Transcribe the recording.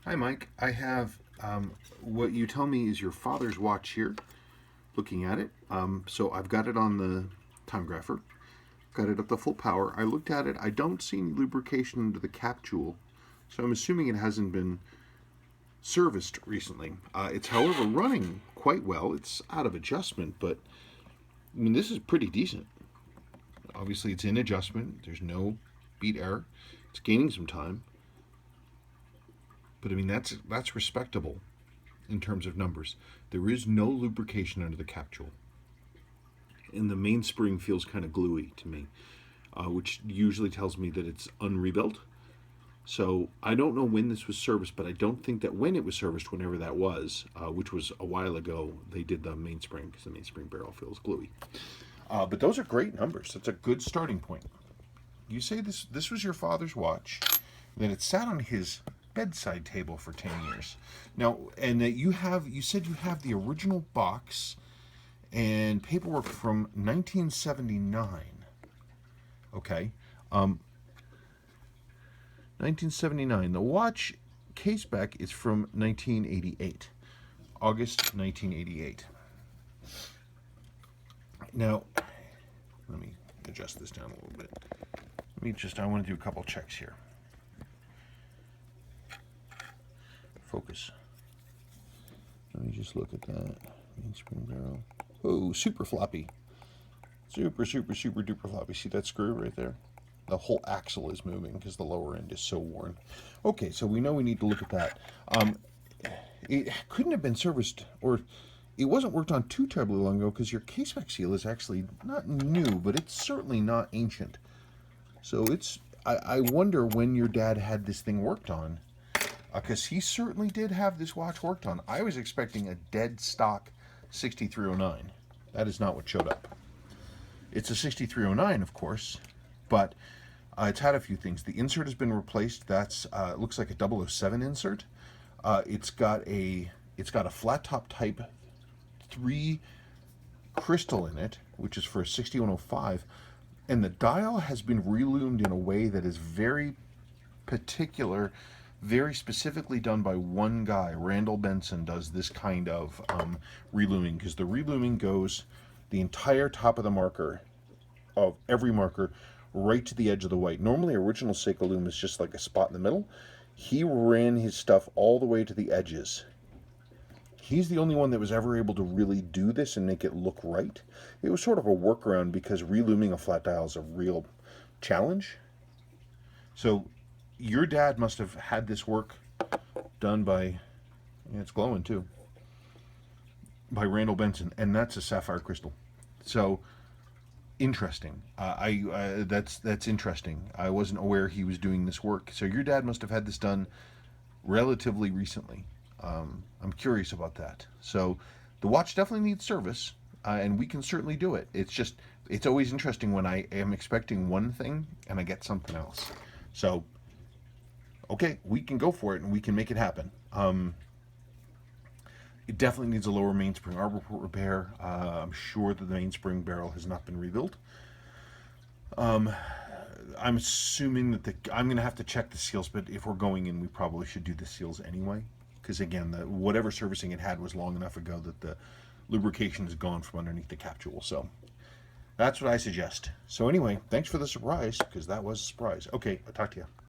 Hi, Mike. I have what you tell me is your father's watch here. Looking at it, so I've got it on the time grapher. Got it up to full power. I looked at it. I don't see any lubrication under the cap jewel, so I'm assuming it hasn't been serviced recently. It's, however, running quite well. It's out of adjustment, but I mean this is pretty decent. Obviously, it's in adjustment. There's no beat error. It's gaining some time, but I mean that's respectable in terms of numbers. There is no lubrication under the cap jewel, and the mainspring feels kind of gluey to me, which usually tells me that it's unrebuilt. So I don't know when this was serviced, but I don't think that when it was serviced, whenever that was, which was a while ago, they did the mainspring because the mainspring barrel feels gluey. But those are great numbers. That's a good starting point. You say this was your father's watch, then it sat on his bedside table for 10 years. Now, and you said you have the original box and paperwork from 1979. Okay. 1979. The watch case back is from 1988. August 1988. Now, let me adjust this down a little bit. I want to do a couple checks here. Focus. Let me just look at that. Mainspring barrel. Oh, super floppy. Super duper floppy. See that screw right there? The whole axle is moving because the lower end is so worn. Okay, so we know we need to look at that. It couldn't have been serviced, or it wasn't worked on too terribly long ago because your caseback seal is actually not new, but it's certainly not ancient. So I wonder when your dad had this thing worked on, because he certainly did have this watch worked on. I was expecting a dead stock 6309. That is not what showed up. It's a 6309, of course, but it's had a few things. The insert has been replaced. That's it looks like a 007 insert. It's got a flat top type 3 crystal in it, which is for a 6105, and the dial has been reloomed in a way that is very particular, very specifically done by one guy. Randall Benson does this kind of relooming, because the relooming goes the entire top of the marker, of every marker, right to the edge of the white. Normally, original Seiko loom is just like a spot in the middle. He ran his stuff all the way to the edges. He's the only one that was ever able to really do this and make it look right. It was sort of a workaround because relooming a flat dial is a real challenge. So your dad must have had this work done by, yeah, it's glowing too, by Randall Benson, and that's a sapphire crystal. So interesting. That's interesting. I wasn't aware he was doing this work. So your dad must have had this done relatively recently. I'm curious about that. So the watch definitely needs service, and we can certainly do it. It's always interesting when I am expecting one thing and I get something else. So okay, we can go for it and we can make it happen. It definitely needs a lower mainspring arbor port repair. I'm sure that the mainspring barrel has not been rebuilt. I'm assuming that I'm going to have to check the seals, but if we're going in, we probably should do the seals anyway. Because again, whatever servicing it had was long enough ago that the lubrication is gone from underneath the cap jewel. So that's what I suggest. So anyway, thanks for the surprise, because that was a surprise. Okay, I'll talk to you.